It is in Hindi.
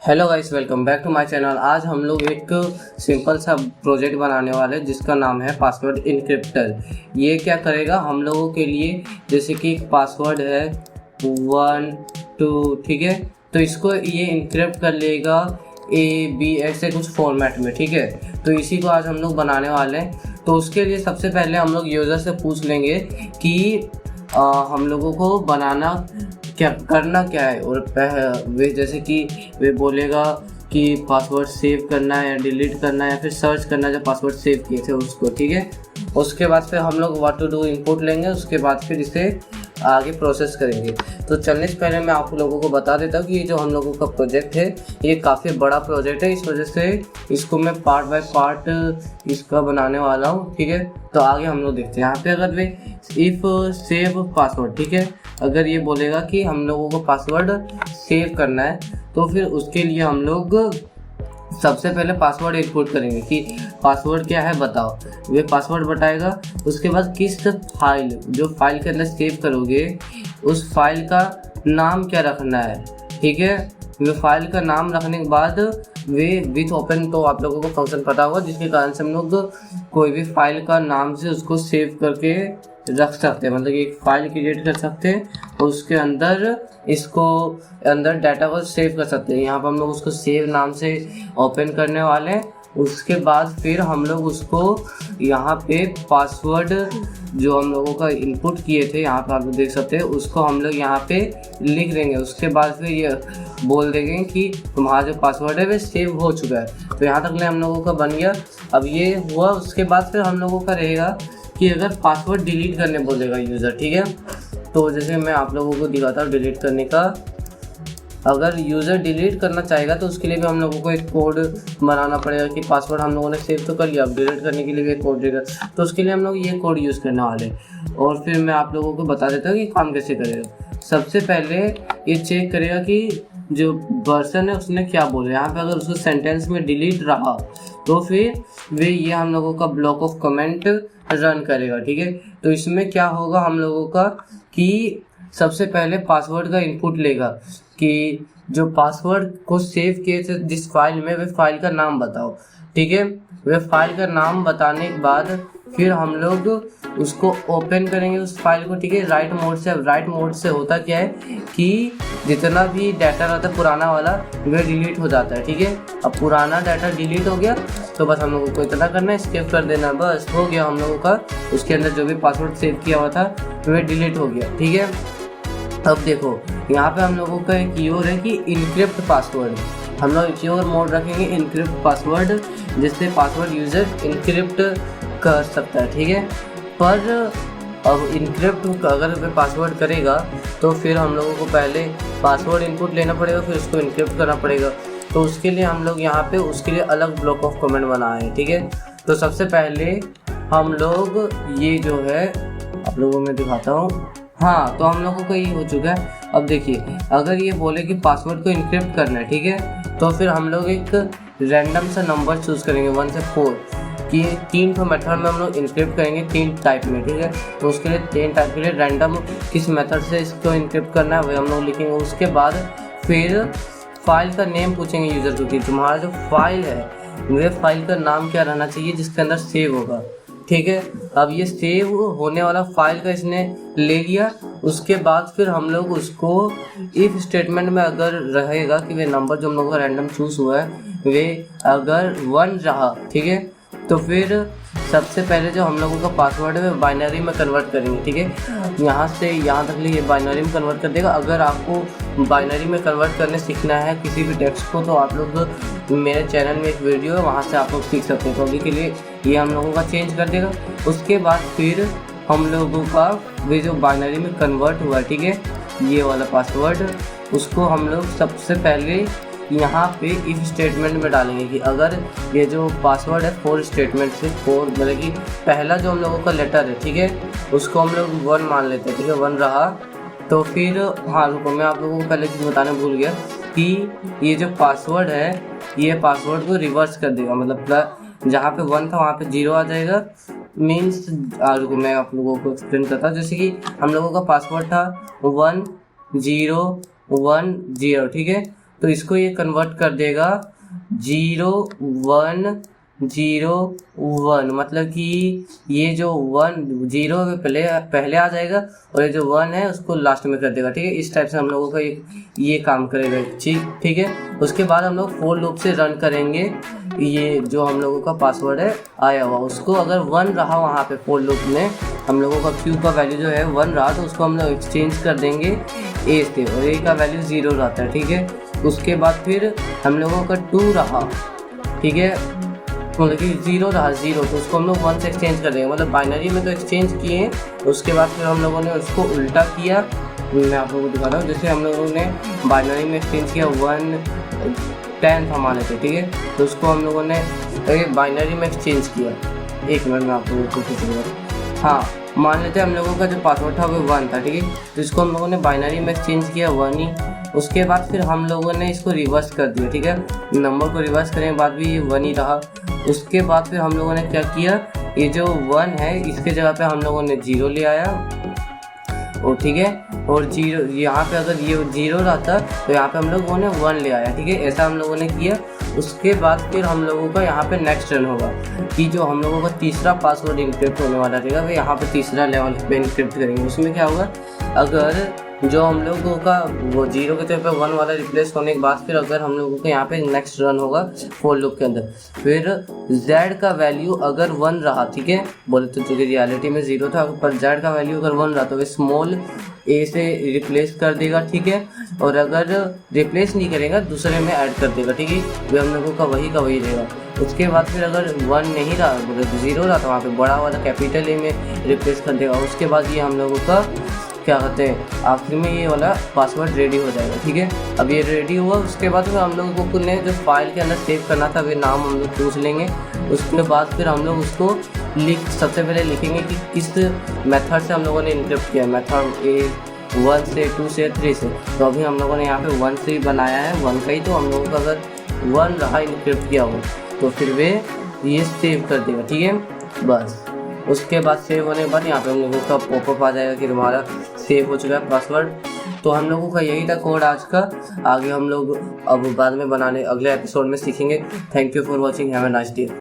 Hello guys, welcome back to my channel. आज हम लोग एक सिंपल सा प्रोजेक्ट बनाने वाले हैं जिसका नाम है पासवर्ड इनक्रिप्टर। ये क्या करेगा हम लोगों के लिए, जैसे कि एक पासवर्ड है 1 2, ठीक है, तो इसको ये इनक्रिप्ट कर लेगा A B ऐसे कुछ फॉर्मेट में, ठीक है। तो इसी को आज हम लोग बनाने वाले हैं। तो उसके लिए सबसे पहले हम लोग यूज़र से पूछ लेंगे कि हम लोगों को बनाना क्या करना क्या है, और वे जैसे कि वे बोलेगा कि पासवर्ड सेव करना है या डिलीट करना है या फिर सर्च करना है जो पासवर्ड सेव किए थे उसको, ठीक है। उसके बाद फिर हम लोग व्हाट टू डू इनपुट लेंगे, उसके बाद फिर इसे आगे प्रोसेस करेंगे। तो चलने से पहले मैं आप लोगों को बता देता हूँ कि ये जो हम लोगों का प्रोजेक्ट है ये काफ़ी बड़ा प्रोजेक्ट है, इस वजह से इसको मैं पार्ट बाय पार्ट इसका बनाने वाला हूँ, ठीक है। तो आगे हम लोग देखते हैं। यहाँ पे अगर वे इफ़ सेव पासवर्ड, ठीक है, अगर ये बोलेगा कि हम लोगों को पासवर्ड सेव करना है तो फिर उसके लिए हम लोग सबसे पहले पासवर्ड इनपुट करेंगे कि पासवर्ड क्या है बताओ। वे पासवर्ड बताएगा। उसके बाद किस फाइल, जो फाइल के अंदर सेव करोगे उस फाइल का नाम क्या रखना है, ठीक है। वे फाइल का नाम रखने के बाद वे विथ ओपन, तो आप लोगों को फंक्शन पता होगा जिसके कारण से हम लोग कोई भी फाइल का नाम से उसको सेव करके रख सकते हैं, मतलब एक फाइल क्रिएट कर सकते हैं और उसके अंदर इसको अंदर डाटा को सेव कर सकते हैं। यहाँ पर हम लोग उसको सेव नाम से ओपन करने वाले हैं। उसके बाद फिर हम लोग उसको यहाँ पे पासवर्ड जो हम लोगों का इनपुट किए थे, यहाँ पर आप लोग देख सकते हैं, उसको हम लोग यहाँ पे लिख देंगे। उसके बाद फिर ये बोल देंगे कि तुम्हारा जो पासवर्ड है वो सेव हो चुका है। तो यहाँ तक ले हम लोगों का बन गया। अब ये हुआ, उसके बाद फिर हम लोगों का रहेगा कि अगर पासवर्ड डिलीट करने बोलेगा यूज़र, ठीक है, तो जैसे मैं आप लोगों को दिखाता हूँ डिलीट करने का। अगर यूज़र डिलीट करना चाहेगा तो उसके लिए भी हम लोगों को एक कोड बनाना पड़ेगा कि पासवर्ड हम लोगों ने सेव तो कर लिया, अब डिलीट करने के लिए भी एक कोड देगा। तो उसके लिए हम लोग ये कोड यूज़ करने वाले हैं। और फिर मैं आप लोगों को बता देता हूँ कि काम कैसे करेगा। सबसे पहले ये चेक करेगा कि जो वर्जन है उसने क्या बोला। यहाँ पे अगर उसको सेंटेंस में डिलीट रहा तो फिर वे ये हम लोगों का ब्लॉक ऑफ कमेंट रन करेगा, ठीक है। तो इसमें क्या होगा हम लोगों का कि सबसे पहले पासवर्ड का इनपुट लेगा कि जो पासवर्ड को सेव किए थे जिस फाइल में, वे फाइल का नाम बताओ, ठीक है। वे फाइल का नाम बताने के बाद फिर हम लोग उसको ओपन करेंगे उस फाइल को, ठीक है, राइट मोड से। अब राइट मोड से होता क्या है कि जितना भी डाटा रहता है पुराना वाला वह डिलीट हो जाता है, ठीक है। अब पुराना डाटा डिलीट हो गया तो बस हम लोगों को इतना करना है, स्किप कर देना, बस हो गया हम लोगों का। उसके अंदर जो भी पासवर्ड सेव किया हुआ था वह डिलीट हो गया, ठीक है। अब देखो यहाँ पे हम लोगों का एक कीवर्ड है कि इनक्रिप्ट पासवर्ड। हम लोग कीवर्ड मोड रखेंगे इनक्रिप्ट पासवर्ड, जिससे पासवर्ड यूज़र इनक्रिप्ट कर सकता है, ठीक है। पर अब इनक्रिप्ट अगर वे पासवर्ड करेगा तो फिर हम लोगों को पहले पासवर्ड इनपुट लेना पड़ेगा, फिर उसको इनक्रिप्ट करना पड़ेगा। तो उसके लिए हम लोग यहाँ पे उसके लिए अलग ब्लॉक ऑफ कमेंट बनाए हैं, ठीक है। तो सबसे पहले हम लोग ये जो है आप लोगों में दिखाता हूँ। हाँ, तो हम लोगों का ये हो चुका है। अब देखिए अगर ये बोले कि पासवर्ड को इनक्रिप्ट करना है, ठीक है, तो फिर हम लोग एक रैंडम सा नंबर चूज़ करेंगे 1 से 4 कि 3 मेथड में हम लोग इनक्रिप्ट करेंगे 3 टाइप में, ठीक है। तो उसके लिए 3 टाइप के लिए रैंडम किस मेथड से इसको इनक्रिप्ट करना है वही हम लोग लिखेंगे। उसके बाद फिर फाइल का नेम पूछेंगे यूज़र को कि तुम्हारा जो फाइल है वह फाइल का नाम क्या रहना चाहिए जिसके अंदर सेव होगा, ठीक है। अब ये सेव होने वाला फाइल का इसने ले लिया। उसके बाद फिर हम लोग उसको इफ स्टेटमेंट में अगर रहेगा कि वे नंबर जो हम लोगों का रैंडम चूज़ हुआ है वे अगर 1 रहा, ठीक है, तो फिर सबसे पहले जो हम लोगों का पासवर्ड है वो बाइनरी में कन्वर्ट करेंगे, ठीक है। यहाँ से यहाँ तक लिए बाइनरी में कन्वर्ट कर देगा। अगर आपको बाइनरी में कन्वर्ट करने सीखना है किसी भी टेक्स्ट को तो आप लोग मेरे चैनल में एक वीडियो है, वहाँ से आप लोग सीख सकते हैं। तो अभी के लिए ये हम लोगों का चेंज कर देगा। उसके बाद फिर हम लोगों का वे जो बाइनरी में कन्वर्ट हुआ, ठीक है, ये वाला पासवर्ड, उसको हम लोग सबसे पहले यहाँ पे इफ स्टेटमेंट में डालेंगे कि अगर ये जो पासवर्ड है 4 स्टेटमेंट से 4, मतलब कि पहला जो हम लोगों का लेटर है, ठीक है, उसको हम लोग 1 मान लेते हैं, ठीक है, 1 रहा तो फिर हाँ रुको, मैं आप लोगों को पहले चीज़ बताने भूल गया कि ये जो पासवर्ड है ये पासवर्ड को रिवर्स कर देगा, मतलब जहाँ पे 1 था वहाँ पे 0 आ जाएगा। मीन्स रुको मैं आप लोगों को एक्सप्लेन करता हूँ। जैसे कि हम लोगों का पासवर्ड था 1010, ठीक है, तो इसको ये कन्वर्ट कर देगा 0101, मतलब कि ये जो 0 पहले आ जाएगा और ये जो 1 है उसको लास्ट में कर देगा। ठीक है, इस टाइप से हम लोगों का ये काम करेगा। ठीक है, उसके बाद हम लोग फोर लूप से रन करेंगे। ये जो हम लोगों का पासवर्ड है आया हुआ, उसको अगर 1 रहा वहाँ पे फोर लूप में, हम लोगों का क्यू का वैल्यू जो है 1 रहा, तो उसको हम लोग एक्सचेंज कर देंगे ए से, और ए का वैल्यू 0 रहता है। ठीक है, उसके बाद फिर हम लोगों का 2 रहा, ठीक है, मतलब कि 0 रहा 0, तो उसको हम लोग 1 से एक्सचेंज कर देंगे। मतलब बाइनरी में तो एक्सचेंज किए, उसके बाद फिर हम लोगों ने उसको उल्टा किया। मैं आप लोगों को दिखा रहा हूँ, जैसे हम लोगों ने बाइनरी में एक्सचेंज किया 1/10 हम मान लेते, ठीक है, तो उसको हम लोगों ने बाइनरी में एक्सचेंज किया। एक मिनट में आप लोगों को कुछ, हाँ, मान लेते हैं हम लोगों का जो पासवर्ड था वो 1 था, ठीक है, तो इसको हम लोगों ने बाइनरी में एक्सचेंज किया 1 ही। उसके बाद फिर हम लोगों ने इसको रिवर्स कर दिया। ठीक है, नंबर को रिवर्स करने के बाद भी ये 1 ही रहा। उसके बाद फिर हम लोगों ने क्या किया, ये जो 1 है इसके जगह पे हम लोगों ने 0 ले आया, और ठीक है, और 0 यहाँ पे अगर ये 0 रहता तो यहाँ पे हम लोगों ने 1 ले आया। ठीक है, ऐसा हम लोगों ने किया। उसके बाद फिर हम लोगों का यहाँ पे नेक्स्ट रन होगा कि जो हम लोगों का तीसरा पासवर्ड इंक्रिप्ट होने वाला रहेगा, वो यहाँ पे तीसरा लेवल पे इंक्रिप्ट करेंगे। उसमें क्या होगा, अगर जो हम लोगों का वो 0 के तौर पे 1 वाला रिप्लेस होने के बाद फिर अगर हम लोगों को यहाँ पे नेक्स्ट रन होगा फोर लूप के अंदर, फिर z का वैल्यू अगर 1 रहा, ठीक है, बोले तो जो कि रियलिटी में 0 था, पर z का वैल्यू अगर 1 रहा तो वो स्मॉल a से रिप्लेस कर देगा। ठीक है, और अगर रिप्लेस नहीं करेगा दूसरे में ऐड कर देगा। ठीक है, वो हम लोगों का वही रहेगा। उसके बाद फिर अगर 1 नहीं रहा, बोले 0 रहा, तो वहाँ पे बड़ा वाला कैपिटल ए में रिप्लेस कर देगा। उसके बाद ये हम लोगों का क्या कहते हैं, आखिर में ये वाला पासवर्ड रेडी हो जाएगा। ठीक है, अब ये रेडी हुआ, उसके बाद फिर हम लोगों को ने जो फाइल के अंदर सेव करना था वे नाम हम लोग पूछ लेंगे। उसके बाद फिर हम लोग उसको सबसे पहले लिखेंगे कि किस मेथड से हम लोगों ने इनक्रिप्ट किया, मेथड 1 से 2 से 3 से। तो अभी हम लोगों ने यहाँ पे 1 से ही बनाया है, 1 का ही, तो हम लोगों का अगर 1 रहा इनक्रिप्ट किया हो तो फिर वे ये सेव कर देगा। ठीक है, बस उसके बाद सेव होने के बाद यहाँ पे हम लोगों का पॉपअप आ जाएगा कि हमारा सेव हो चुका है पासवर्ड। तो हम लोगों का यही था कोड आज का। आगे हम लोग अब बाद में बनाने अगले एपिसोड में सीखेंगे। Thank you for watching, have a nice day.